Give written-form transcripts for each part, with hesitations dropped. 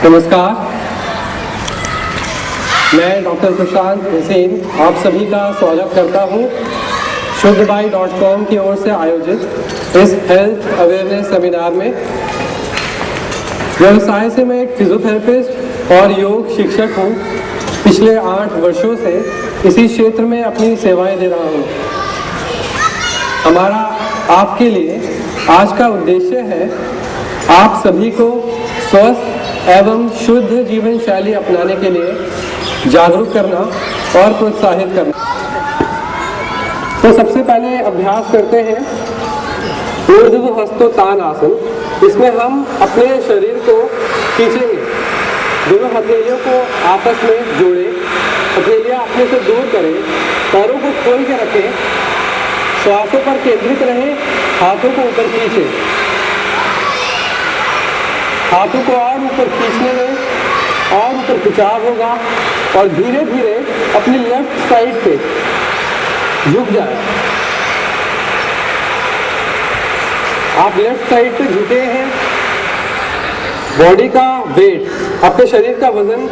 नमस्कार, मैं डॉक्टर प्रशांत हुसैन आप सभी का स्वागत करता हूं शुद्धबाई.com की ओर से आयोजित इस हेल्थ अवेयरनेस सेमिनार में। व्यवसाय से मैं एक फिजियोथेरेपिस्ट और योग शिक्षक हूं। पिछले 8 वर्षों से इसी क्षेत्र में अपनी सेवाएं दे रहा हूं। हमारा आपके लिए आज का उद्देश्य है आप सभी को स्वस्थ एवं शुद्ध जीवन शैली अपनाने के लिए जागरूक करना और प्रोत्साहित करना। तो सबसे पहले अभ्यास करते हैं ऊर्ध्व हस्तोत्तान आसन। इसमें हम अपने शरीर को खींचेंगे, दोनों हथेलियों को आपस में जोड़ें, हथेलियां अपने से दूर करें, पैरों को खोल के रखें, श्वासों पर केंद्रित रहें, हाथों को ऊपर खींचें। हाथों को और ऊपर खींचने में और ऊपर खिंचाव होगा और धीरे धीरे अपनी लेफ्ट साइड पे झुक जाए। आप लेफ्ट साइड पे झुके हैं, बॉडी का वेट, आपके शरीर का वजन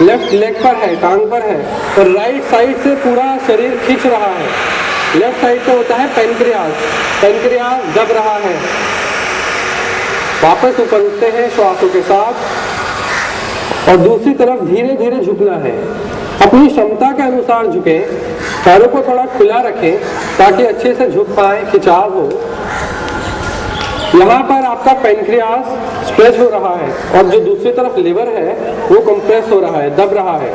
लेफ्ट लेग पर है, टांग पर है, और राइट साइड से पूरा शरीर खींच रहा है। लेफ्ट साइड पे होता है पेनक्रियास, पेनक्रियास दब रहा है। वापस ऊपर उठते हैं श्वासों के साथ और दूसरी तरफ धीरे धीरे झुकना है। अपनी क्षमता के अनुसार झुकें, पैरों को थोड़ा खुला रखें ताकि अच्छे से झुक पाए, खिंचाव हो। यहाँ पर आपका पेनक्रियास स्ट्रेच हो रहा है और जो दूसरी तरफ लिवर है वो कंप्रेस हो रहा है, दब रहा है।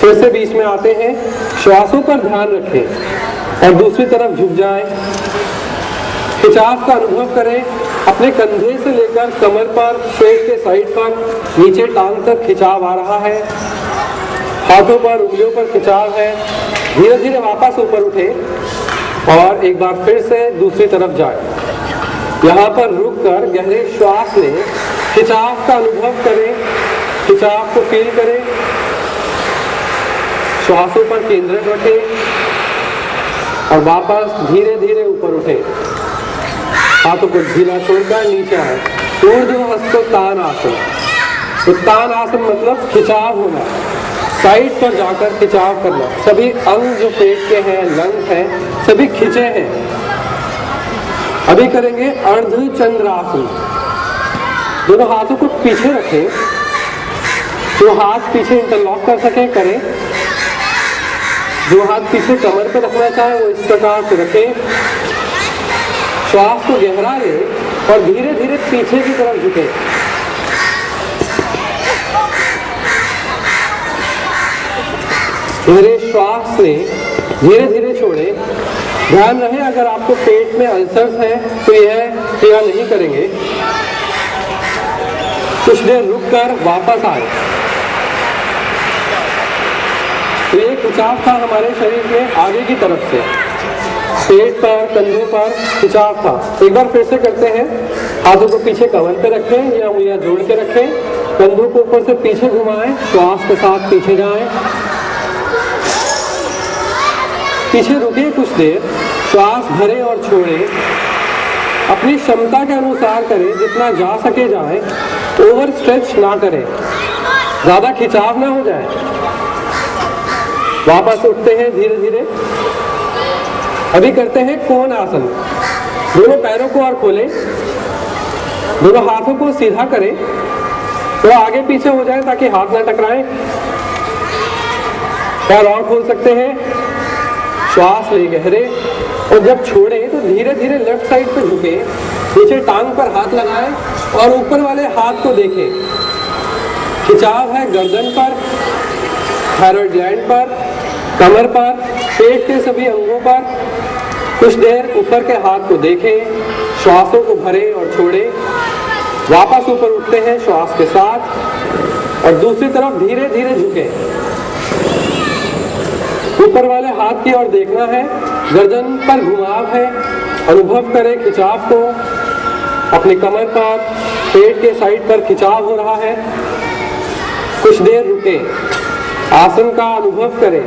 फिर से बीच में आते हैं, श्वासों पर ध्यान रखें और दूसरी तरफ झुक जाएं। खिंचाव का अनुभव करें, अपने कंधे से लेकर कमर पर, पेट के साइड पर, नीचे टांग तक खिंचाव आ रहा है। हाथों पर, उंगलियों पर खिंचाव है। धीरे धीरे वापस ऊपर उठें और एक बार फिर से दूसरी तरफ जाए। यहाँ पर रुककर गहरे श्वास लें, खिंचाव का अनुभव करें, खिंचाव को फील करें, श्वासों पर केंद्रित रखें और वापस धीरे धीरे ऊपर उठें। हाथों को ढीला छोड़कर नीचे आए। ऊर्ध्व हस्तोत्तान आसन। उत्तान आसन मतलब खिंचाव होना, साइड पर जाकर खिंचाव करना। सभी अंग जो पेट के हैं, लंग्स हैं, सभी खिंचे हैं। अभी करेंगे अर्धचंद्रासन। दोनों हाथों को पीछे रखें, जो हाथ पीछे इंटरलॉक कर सकें करें। जो हाथ पीछे कमर पर रखना चाहे वो इस प्रकार से रखें। श्वास को गहरा लें और धीरे धीरे पीछे की तरफ झुकें। धीरे श्वास लें, धीरे धीरे छोड़ें। ध्यान रहे अगर आपको पेट में अल्सर्स हैं तो यह क्रिया नहीं करेंगे। कुछ देर रुककर वापस आए। तो ये खिंचाव था हमारे शरीर में आगे की तरफ से, पेट पर, कंधों पर खिंचाव था। एक बार फिर से करते हैं। हाथों को पीछे कमर पे रखें या उंगलियां जोड़ के रखें, कंधों को ऊपर से पीछे घुमाएं, श्वास के साथ पीछे जाएं। पीछे रुकिए कुछ देर, श्वास भरें और छोड़ें। अपनी क्षमता के अनुसार करें, जितना जा सके जाएं, ओवर स्ट्रेच ना करें, ज्यादा खिंचाव ना हो जाए। वापस उठते हैं धीरे धीरे। अभी करते हैं कोण आसन। दोनों पैरों को और खोलें, दोनों हाथों को सीधा करें, थोड़ा आगे पीछे हो जाए ताकि हाथ ना टकराएं। पैर और खोल सकते हैं। श्वास ले गहरे और जब छोड़ें तो धीरे धीरे लेफ्ट साइड पे झुकें, नीचे टांग पर हाथ लगाएं और ऊपर वाले हाथ को देखें। खिंचाव है गर्दन पर, थायराइड ग्लैंड पर, कमर पर, पेट के सभी अंगों पर। कुछ देर ऊपर के हाथ को देखें, श्वासों को भरें और छोड़ें। वापस ऊपर उठते हैं श्वास के साथ और दूसरी तरफ धीरे धीरे झुकें। ऊपर वाले हाथ की ओर देखना है, गर्दन पर घुमाव है, अनुभव करें खिंचाव को। अपनी कमर पर, पेट के साइड पर खिंचाव हो रहा है। कुछ देर रुकें, आसन का अनुभव करें,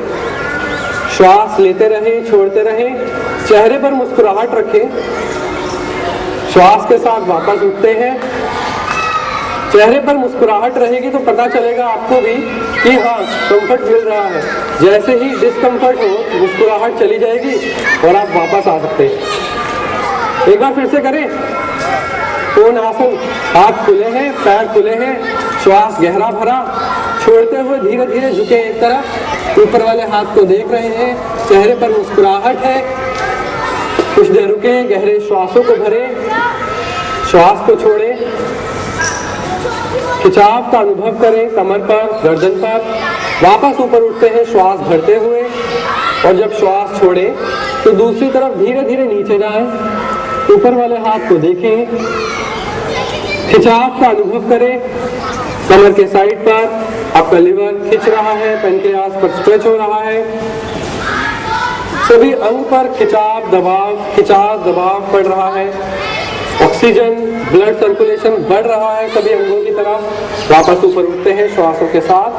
श्वास लेते रहें, छोड़ते रहें, चेहरे पर मुस्कुराहट रखें। श्वास के साथ वापस उठते हैं, चेहरे पर मुस्कुराहट रहेगी तो पता चलेगा आपको भी कि हाँ कंफर्ट मिल रहा है। जैसे ही डिस्कम्फर्ट हो मुस्कुराहट चली जाएगी और आप वापस आ सकते हैं। एक बार फिर से करें। कोण आसन, हाथ खुले हैं, पैर खुले हैं, श्वास गहरा भरा, छोड़ते हुए धीरे धीरे झुके एक तरफ, ऊपर वाले हाथ को देख रहे हैं, चेहरे पर मुस्कुराहट है। कुछ देर रुके, गहरे श्वासों को भरें, श्वास को छोड़ें, खिंचाव का अनुभव करें कमर पर, गर्दन पर। वापस ऊपर उठते हैं श्वास भरते हुए, और जब श्वास छोड़ें तो दूसरी तरफ धीरे धीरे नीचे जाएं, ऊपर वाले हाथ को देखें, खिंचाव का अनुभव करें कमर के साइड पर। आपका लिवर खिंच रहा है, पैनक्रियास पर स्ट्रेच हो रहा है, सभी अंग पर खिंचाव दबाव पड़ रहा है। ऑक्सीजन, ब्लड सर्कुलेशन बढ़ रहा है सभी अंगों की तरफ। वापस ऊपर उठते हैं श्वासों के साथ,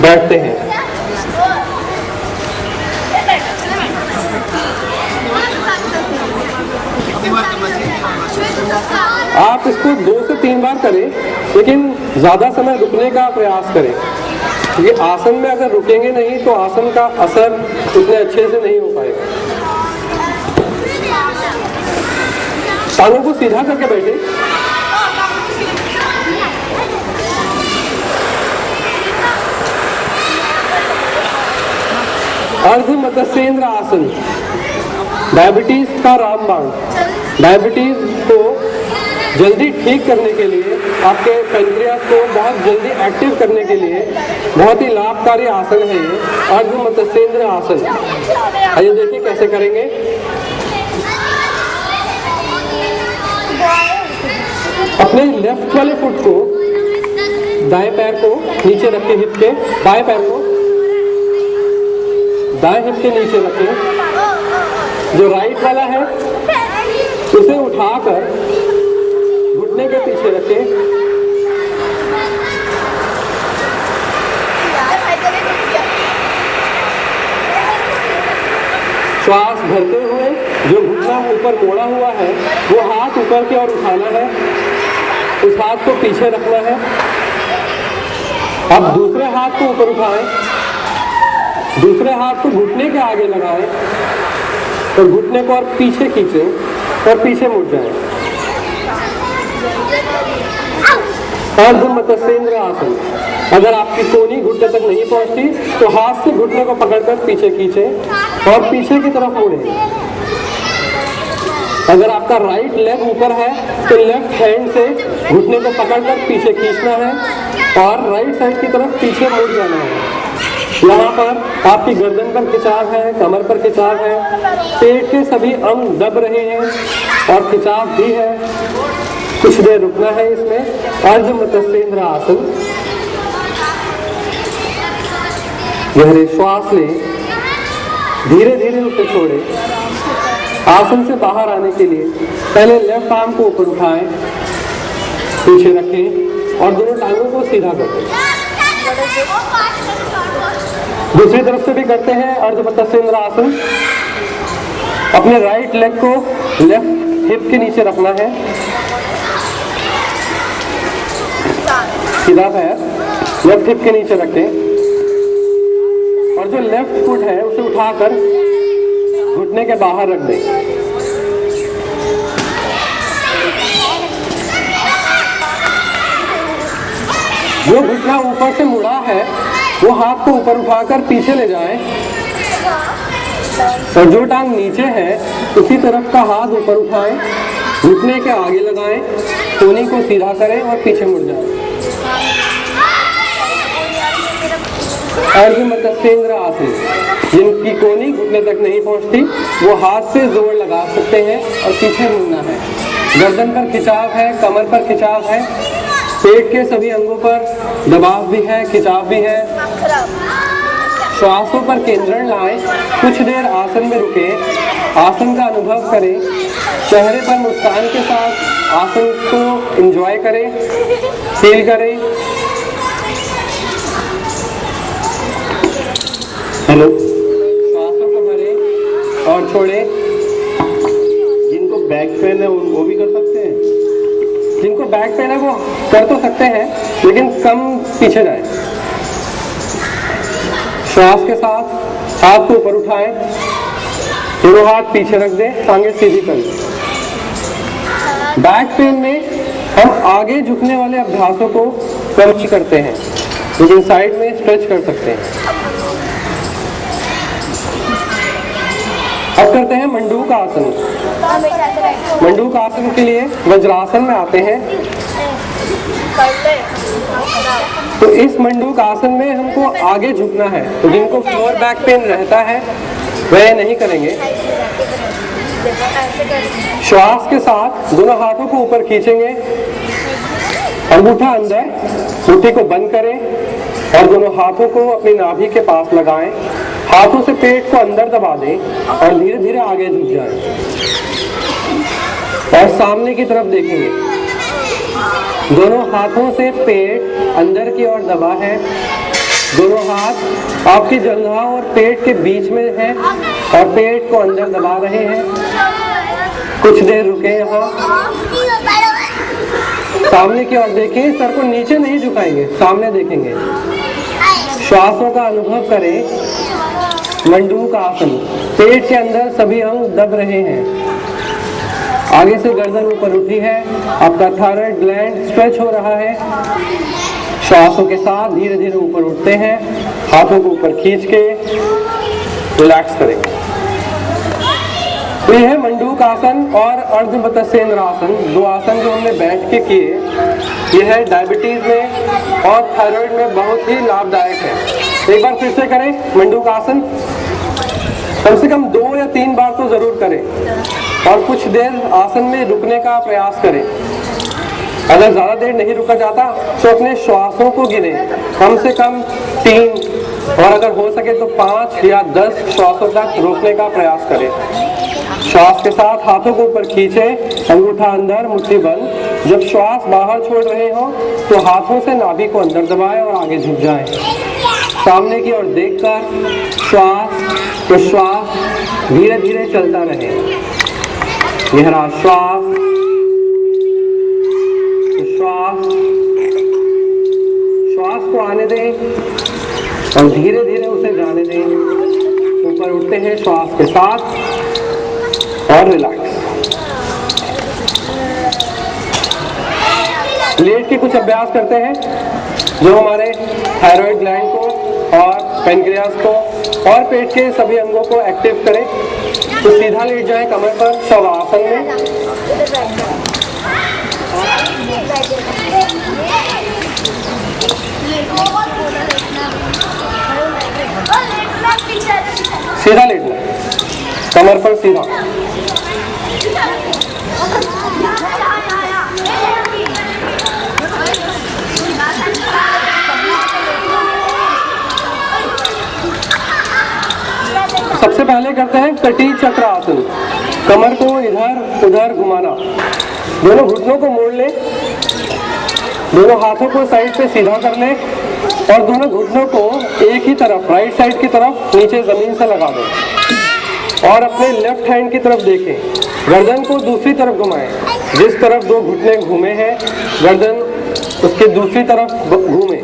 बैठते हैं। आप इसको 2 से 3 बार करें, लेकिन ज्यादा समय रुकने का प्रयास करें, क्योंकि आसन में अगर रुकेंगे नहीं तो आसन का असर उतने अच्छे से नहीं हो पाएगा। टांगों को सीधा करके बैठे, अर्ध मत्स्येंद्र आसन, डायबिटीज का रामबाण। डायबिटीज को जल्दी ठीक करने के लिए, आपके पैनक्रियास को बहुत जल्दी एक्टिव करने के लिए बहुत ही लाभकारी आसन है ये अर्ध मत्स्येंद्र आसन। आइए देखिए कैसे करेंगे। अपने लेफ्ट वाले फुट को, दाएं पैर को नीचे रखें, हिप के बाएं पैर को दाएं हिप के नीचे रखें। जो राइट वाला है उसे उठाकर घुटने के पीछे रखें। श्वास भरते हुए जो घुटना ऊपर मोड़ा हुआ है वो हाथ ऊपर की ओर उठाना है, उस हाथ को पीछे रखना है। अब दूसरे हाथ को ऊपर उठाएं, दूसरे हाथ को घुटने के आगे लगाएं और घुटने को और पीछे खींचें और पीछे मुड़ जाएं। अर्ध मत्स्येंद्र आसन। अगर आपकी कोहनी घुटने तक नहीं पहुंचती तो हाथ से घुटने को पकड़कर पीछे खींचें और पीछे की तरफ मुड़ें। अगर आपका राइट लेग ऊपर है तो लेफ्ट हैंड से घुटने को पकड़कर पीछे खींचना है और राइट साइड की तरफ पीछे मुड़ जाना है। यहाँ पर आपकी गर्दन पर खिंचाव है, कमर पर खिंचाव है, पेट के सभी अंग दब रहे हैं और खिंचाव भी है। कुछ देर रुकना है इसमें। अर्ध मत्स्येंद्र आसन। गहरे श्वास लें, धीरे धीरे उसे छोड़ें। आसन से बाहर आने के लिए पहले लेफ्ट आर्म को ऊपर उठाएं, पीछे रखें और दोनों टांगों को सीधा कर दें। दूसरी तरफ से भी करते हैं अर्ध मत्स्येंद्र आसन। अपने राइट लेग को लेफ्ट हिप के नीचे रखना है, सीधा पैर लेफ्ट हिप के नीचे रखें और जो लेफ्ट फुट है उसे उठाकर घुटने के बाहर रख दें। जो घुटना ऊपर से मुड़ा है वो हाथ को ऊपर उठाकर पीछे ले जाएं और जो टांग नीचे है उसी तरफ का हाथ ऊपर उठाएं, घुटने के आगे लगाएं, कोहनी को सीधा करें और पीछे मुड़ जाएं। अर्ध मत्स्येंद्र आसन। जिनकी कोहनी घुटने तक नहीं पहुंचती वो हाथ से जोर लगा सकते हैं और पीछे मुड़ना है। गर्दन पर खिंचाव है, कमर पर खिंचाव है, पेट के सभी अंगों पर दबाव भी है, खिंचाव भी है। श्वासों पर केंद्रण लाएं, कुछ देर आसन में रुके, आसन का अनुभव करें, चेहरे पर मुस्कान के साथ आसन को एंजॉय करें, फील करें। हेलो, श्वासों को भरें और छोड़ें। जिनको बैक पेन है वो भी कर सकते हैं। जिनको बैक पेन है वो कर तो सकते हैं, लेकिन कम पीछे जाए। श्वास के साथ हाथ को ऊपर उठाएं, दोनों हाथ पीछे रख दें, टांगे सीधी कर लें। बैक पेन में हम आगे झुकने वाले अभ्यासों को कम ही करते हैं, लेकिन साइड में स्ट्रेच कर सकते हैं। अब करते हैं मंडूक आसन। मंडूक आसन के लिए वज्रासन में आते हैं। तो इस मंडूक आसन में हमको आगे झुकना है, तो जिनको फ्लोर बैक पेन रहता है वह नहीं करेंगे। श्वास के साथ दोनों हाथों को ऊपर खींचेंगे, अंगूठा अंदर, मुट्ठी को बंद करें और दोनों हाथों को अपनी नाभि के पास लगाएं। हाथों से पेट को अंदर दबा दें और धीरे धीरे आगे झुक जाएं और सामने की तरफ देखेंगे। दोनों हाथों से पेट अंदर की ओर दबा है, दोनों हाथ आपकी जंघा और पेट के बीच में है और पेट को अंदर दबा रहे हैं। कुछ देर रुके यहाँ, सामने की ओर देखें, सर को नीचे नहीं झुकाएंगे, सामने देखेंगे। श्वासों का अनुभव करें। मंडूक आसन, पेट के अंदर सभी अंग दब रहे हैं, आगे से गर्दन ऊपर उठी है, आपका थायराइड ग्लैंड स्ट्रेच हो रहा है। श्वासों के साथ धीरे धीरे ऊपर उठते हैं, हाथों को ऊपर खींच के रिलैक्स करेंगे। तो यह है मंडूक आसन और अर्धमत्स्येंद्र आसन, दो आसन जो हमने बैठ के किए। यह है डायबिटीज में और थायराइड में बहुत ही लाभदायक है। एक बार फिर से करें मंडूक आसन, कम से कम 2 या 3 बार तो जरूर करें और कुछ देर आसन में रुकने का प्रयास करें। अगर ज्यादा देर नहीं रुका जाता तो अपने श्वासों को गिने, कम से कम 3 और अगर हो सके तो 5 या 10 श्वासों तक रोकने का प्रयास करें। श्वास के साथ हाथों को ऊपर खींचें, अंगूठा अंदर, मुट्ठी बंद। जब श्वास बाहर छोड़ रहे हो तो हाथों से नाभि को अंदर दबाएं और आगे झुक जाएं। सामने की ओर देखकर श्वास प्रश्वास धीरे धीरे चलता रहे। गहरा श्वास प्रश्वास, श्वास को आने दें और धीरे धीरे उसे जाने दें। ऊपर उठते हैं श्वास के साथ और रिलैक्स। लेट के कुछ अभ्यास करते हैं जो हमारे थायराइड ग्लैंड को और पैनक्रियास को और पेट के सभी अंगों को एक्टिव करें। तो सीधा लेट जाएं कमर पर शवासन में। सीधा लेटना, कमर पर सीधा। सबसे पहले करते हैं कटी चक्र आसन। कमर को इधर उधर घुमाना, दोनों घुटनों को मोड़ लें, दोनों हाथों को साइड पे सीधा कर लें और दोनों घुटनों को एक ही तरफ, राइट साइड की तरफ नीचे जमीन से लगा दें और अपने लेफ्ट हैंड की तरफ देखें। गर्दन को दूसरी तरफ घुमाएं, जिस तरफ दो घुटने घूमे हैं गर्दन उसके दूसरी तरफ घूमे।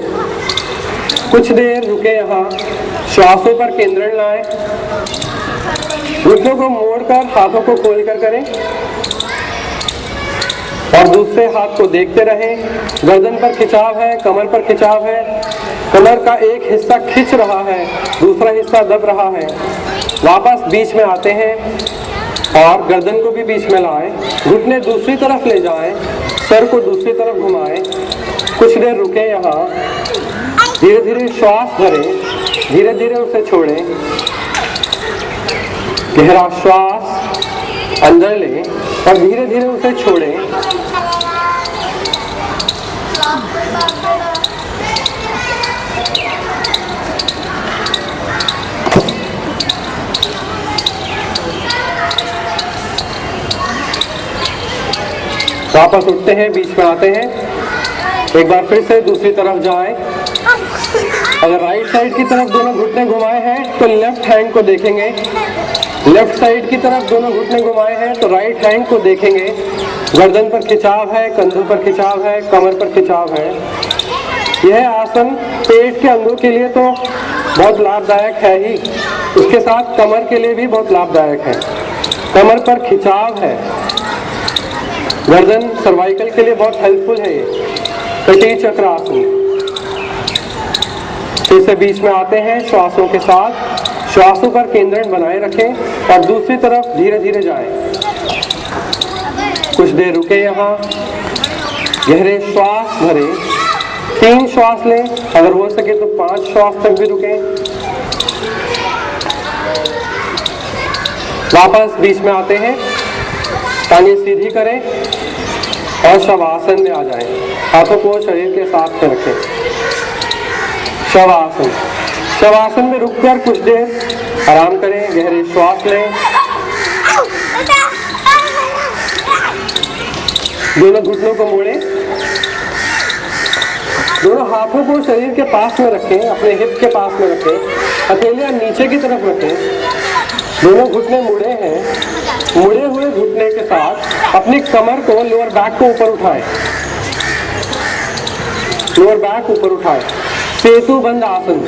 कुछ देर रुके यहाँ, श्वासों पर केंद्रण लाएं, घुटनों को मोड़कर हाथों को खोलकर करें और दूसरे हाथ को देखते रहें। गर्दन पर खिंचाव है, कमर पर खिंचाव है, कमर का एक हिस्सा खिंच रहा है, दूसरा हिस्सा दब रहा है। वापस बीच में आते हैं और गर्दन को भी बीच में लाएं, घुटने दूसरी तरफ ले जाएं, सर को दूसरी तरफ घुमाएं। कुछ देर रुके यहाँ, धीरे धीरे श्वास भरें, धीरे धीरे उसे छोड़ें। गहरा श्वास अंदर लें और धीरे धीरे उसे छोड़ें। वापस उठते हैं, बीच में आते हैं, एक बार फिर से दूसरी तरफ जाएं। अगर राइट साइड की तरफ दोनों घुटने घुमाए हैं तो लेफ्ट हैंड को देखेंगे, लेफ्ट साइड की तरफ दोनों घुटने घुमाए हैं तो राइट हैंड को देखेंगे। गर्दन पर खिंचाव है, कंधों पर खिंचाव है, कमर पर खिंचाव है। यह आसन पेट के अंगों के लिए तो बहुत लाभदायक है ही, उसके साथ कमर के लिए भी बहुत लाभदायक है। कमर पर खिंचाव है, गर्दन सर्वाइकल के लिए बहुत हेल्पफुल है। ये पेटी चक्र आसन। फिर से बीच में आते हैं, श्वासों के साथ श्वासों पर केंद्रण बनाए रखें और दूसरी तरफ धीरे धीरे जाएं। कुछ देर रुके यहाँ, गहरे श्वास भरें, 3 श्वास लें, अगर हो सके तो 5 श्वास तक भी रुकें। वापस बीच में आते हैं, टांगें सीधी करें और शवासन में आ जाएं। हाथों को शरीर के साथ में रखें। शवासन। शवासन में रुककर कुछ देर आराम करें, गहरे श्वास लें। दोनों घुटनों को मोड़ें, दोनों हाथों को शरीर के पास में रखें, अपने हिप के पास में रखें, हथेलियां नीचे की तरफ रखें। दोनों घुटने मुड़े हैं, मुड़े हुए घुटने के साथ अपनी कमर को, लोअर बैक को ऊपर उठाएं। लोअर बैक ऊपर उठाएं। सेतु बंद आसन।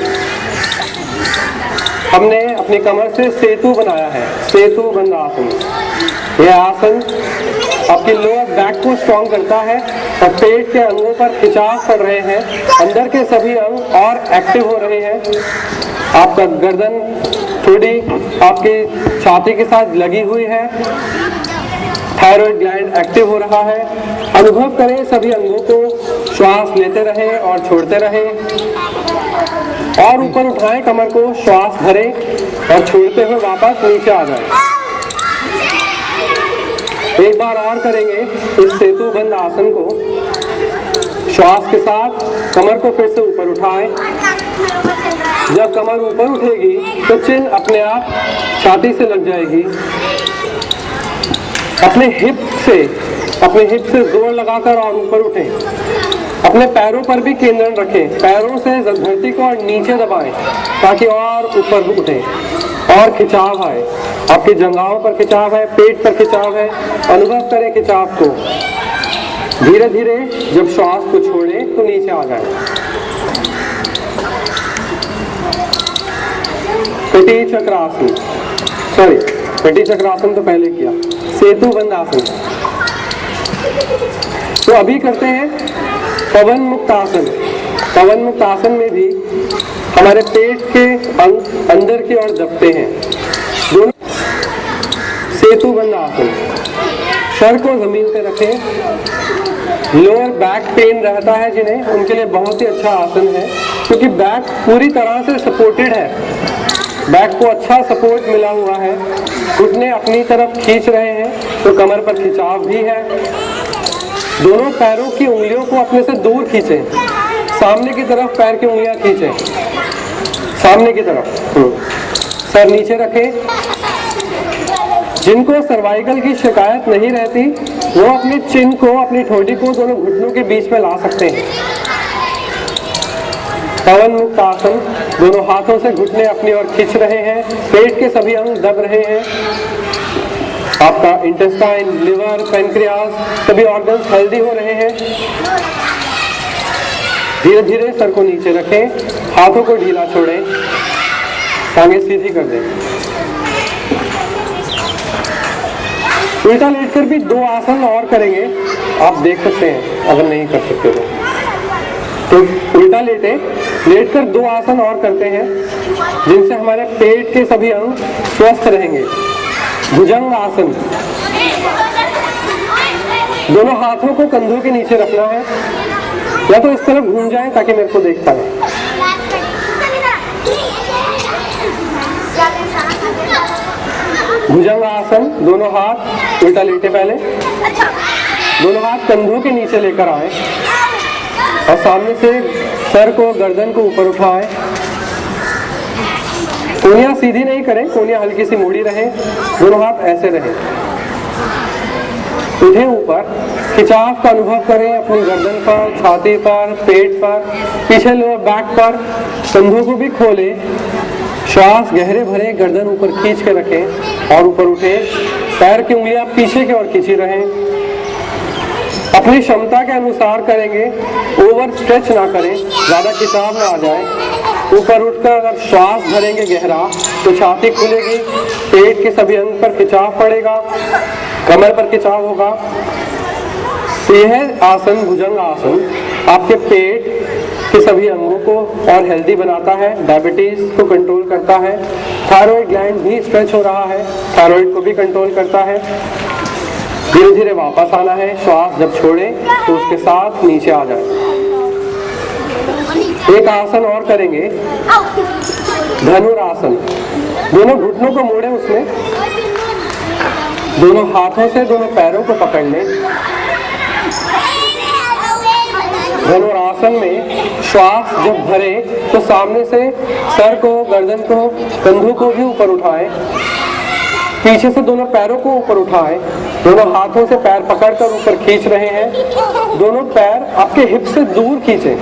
हमने अपनी कमर से सेतु बनाया है, सेतु बंद आसन। यह आसन आपकी लोअर बैक को स्ट्रॉन्ग करता है और पेट के अंगों पर खिंचाव पड़ रहे हैं, अंदर के सभी अंग और एक्टिव हो रहे हैं। आपका गर्दन थोड़ी आपकी छाती के साथ लगी हुई है, थायराइड ग्लैंड एक्टिव हो रहा है। अनुभव करें सभी अंगों को, श्वास लेते रहें और छोड़ते रहें और ऊपर उठाएं कमर को, श्वास भरें और छोड़ते हुए वापस नीचे आ जाएं। एक बार और करेंगे इस सेतु बंद आसन को। श्वास के साथ कमर को फिर से ऊपर उठाएं। जब कमर ऊपर उठेगी तो चिन अपने आप छाती से लग जाएगी। अपने हिप से जोर लगाकर और ऊपर उठें। अपने पैरों पर भी केंद्रण रखें, पैरों से धरती को और नीचे दबाएं ताकि और ऊपर उठें और खिंचाव आए। आपकी जंघाओं पर खिंचाव है, पेट पर खिंचाव है, अनुभव करें खिंचाव को। धीरे धीरे जब श्वास को छोड़ें तो नीचे आ जाए। पेटी चक्रासन, पेटी चक्रासन तो पहले किया। सेतु बंद आसन। तो अभी करते हैं पवन मुक्त आसन। पवन मुक्त आसन में भी हमारे पेट के अंग अंदर की ओर दबते हैं। दोनों सेतु बंद आसन। सर को जमीन पे रखें। लोअर बैक पेन रहता है जिन्हें, उनके लिए बहुत ही अच्छा आसन है क्योंकि बैक पूरी तरह से सपोर्टेड है। बैक को अच्छा सपोर्ट मिला हुआ है, घुटने अपनी तरफ खींच रहे हैं तो कमर पर खिंचाव भी है। दोनों पैरों की उंगलियों को अपने से दूर खींचें, सामने की तरफ पैर की उंगलियां खींचें, सामने की तरफ। सर नीचे रखें। जिनको सर्वाइकल की शिकायत नहीं रहती वो अपने चिन को, अपनी ठोड़ी को दोनों घुटनों के बीच में ला सकते हैं। पवन मुक्त आसन। दोनों हाथों से घुटने अपनी ओर खींच रहे हैं, पेट के सभी अंग दब रहे हैं। आपका इंटेस्टाइन, लिवर, पेनक्रियास सभी ऑर्गन्स हेल्दी हो रहे हैं। धीरे धीरे सर को नीचे रखें, हाथों को ढीला छोड़ें, टांगें सीधी कर दें। उल्टा लेटकर भी 2 आसन और करेंगे, आप देख सकते हैं अगर नहीं कर सकते तो उल्टा लेटकर 2 आसन और करते हैं जिनसे हमारे पेट के सभी अंग स्वस्थ रहेंगे। भुजंग आसन। दोनों हाथों को कंधों के नीचे रखना है, या तो इस तरफ घूम जाएं ताकि मेरे को देख पाए। भुजंग आसन। दोनों हाथ उल्टा लेटे, पहले दोनों हाथ कंधों के नीचे लेकर आए और सामने से सर को, गर्दन को ऊपर उठाएं। कोहनियां सीधी नहीं करें, कोहनियां हल्की सी मुड़ी रहे, दोनों हाथ ऐसे रहे। उठे ऊपर, खिंचाव का अनुभव करें अपनी गर्दन पर, छाती पर, पेट पर, पीछे लोअर बैक पर। कंधों को भी खोलें, श्वास गहरे भरें, गर्दन ऊपर खींच के रखें और ऊपर उठें। पैर की उंगलियां पीछे की ओर खींची रहें। अपनी क्षमता के अनुसार करेंगे, ओवर स्ट्रेच ना करें, ज़्यादा खिंचाव ना आ जाए। ऊपर उठकर अगर श्वास भरेंगे गहरा तो छाती खुलेगी, पेट के सभी अंग पर खिंचाव पड़ेगा, कमर पर खिंचाव होगा। तो यह आसन भुजंग आसन आपके पेट के सभी अंगों को और हेल्दी बनाता है, डायबिटीज को कंट्रोल करता है, थायराइड ग्लैंड भी स्ट्रेच हो रहा है, थायराइड को भी कंट्रोल करता है। धीरे धीरे वापस आना है, श्वास जब छोड़े तो उसके साथ नीचे आ जाए। एक आसन और करेंगे, धनुरासन। दोनों घुटनों को मोड़े, उसमें दोनों हाथों से दोनों पैरों को पकड़ लें। धनुरासन में श्वास जब भरे तो सामने से सर को, गर्दन को, कंधों को भी ऊपर उठाएं, पीछे से दोनों पैरों को ऊपर उठाएं, दोनों हाथों से पैर पकड़कर ऊपर खींच रहे हैं, दोनों पैर आपके हिप से दूर खींचें।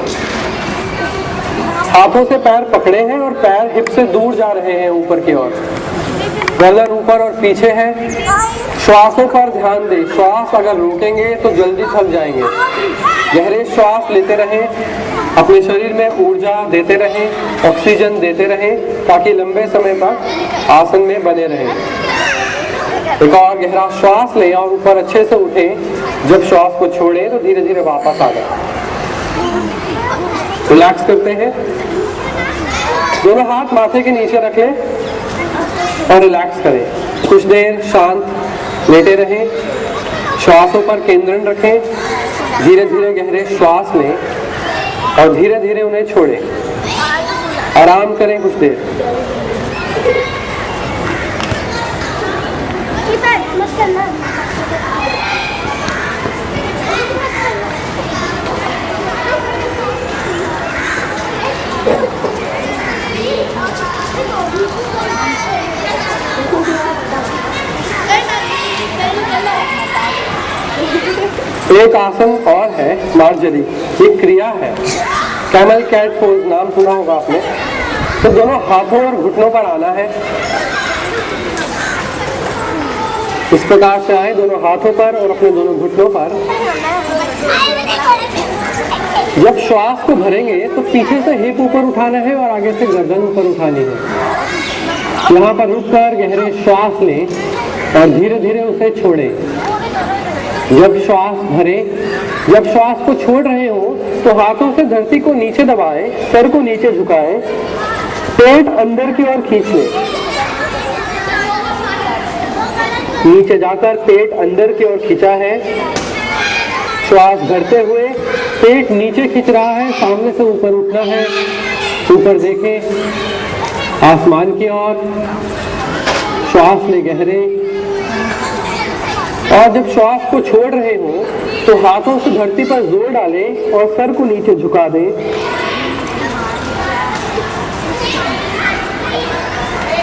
हाथों से पैर पकड़े हैं और पैर हिप से दूर जा रहे हैं ऊपर की ओर, गर्दन ऊपर और पीछे है। श्वासों पर ध्यान दें, श्वास अगर रोकेंगे तो जल्दी थक जाएंगे। गहरे श्वास लेते रहें, अपने शरीर में ऊर्जा देते रहें, ऑक्सीजन देते रहें, ताकि लंबे समय तक आसन में बने रहें। एक और गहरा श्वास लें और ऊपर अच्छे से उठें। जब श्वास को छोड़ें तो धीरे धीरे वापस आ जाए। रिलैक्स करते हैं, दोनों हाथ माथे के नीचे रख लें और रिलैक्स करें। कुछ देर शांत लेटे रहें, श्वासों पर केंद्रण रखें, धीरे धीरे गहरे श्वास लें और धीरे धीरे उन्हें छोड़ें। आराम करें कुछ देर। एक आसन और है मार्जरी, एक क्रिया है, कैमल कैट पोज, नाम सुना होगा आपने। तो दोनों हाथों और घुटनों पर आना है, इस प्रकार से आए दोनों हाथों पर और अपने दोनों घुटनों पर। जब श्वास को भरेंगे तो पीछे से हिप ऊपर उठाना है और आगे से गर्दन ऊपर उठानी है। यहाँ पर रुककर गहरे श्वास लें और धीरे धीरे उसे छोड़ें। जब श्वास भरे, जब श्वास को छोड़ रहे हो तो हाथों से धरती को नीचे दबाएं, सर को नीचे झुकाएं, पेट अंदर की ओर खींच लें। नीचे जाकर पेट अंदर की ओर खींचा है। श्वास भरते हुए पेट नीचे खींच रहा है, सामने से ऊपर उठना है। ऊपर देखें, आसमान की ओर। श्वास ले गहरे, और जब श्वास को छोड़ रहे हो तो हाथों से धरती पर जोर डालें और सर को नीचे झुका दें।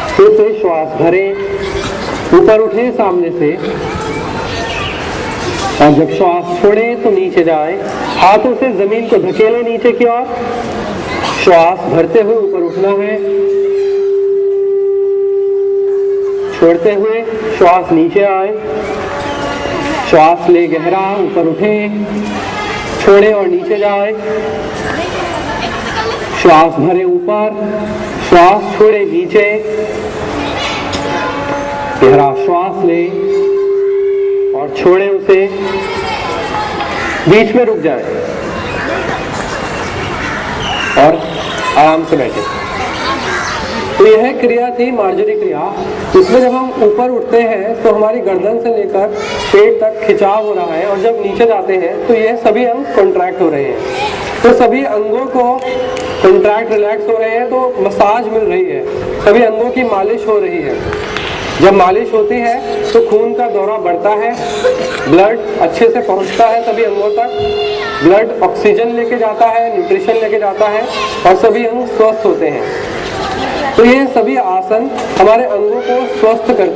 फिर से श्वास भरें, ऊपर उठें सामने से, और जब श्वास छोड़ें तो नीचे जाएं, हाथों से जमीन को धकेलें नीचे की ओर। श्वास भरते हुए ऊपर उठना है, छोड़ते हुए श्वास नीचे आए। श्वास ले गहरा, ऊपर उठे, छोड़े और नीचे जाए। श्वास भरे ऊपर, श्वास छोड़े नीचे। गहरा श्वास ले और छोड़े उसे, बीच में रुक जाए और आराम से बैठे। तो यह क्रिया थी मार्जरी क्रिया। इसमें जब हम ऊपर उठते हैं तो हमारी गर्दन से लेकर पेट तक खिंचाव हो रहा है, और जब नीचे जाते हैं तो यह सभी अंग कॉन्ट्रैक्ट हो रहे हैं। तो सभी अंगों को कॉन्ट्रैक्ट, रिलैक्स हो रहे हैं, तो मसाज मिल रही है, सभी अंगों की मालिश हो रही है। जब मालिश होती है तो खून का दौरा बढ़ता है, ब्लड अच्छे से पहुंचता है सभी अंगों तक, ब्लड ऑक्सीजन लेके जाता है, न्यूट्रिशन लेके जाता है, और सभी अंग स्वस्थ होते हैं। तो ये सभी आसन हमारे अंगों को स्वस्थ करते हैं।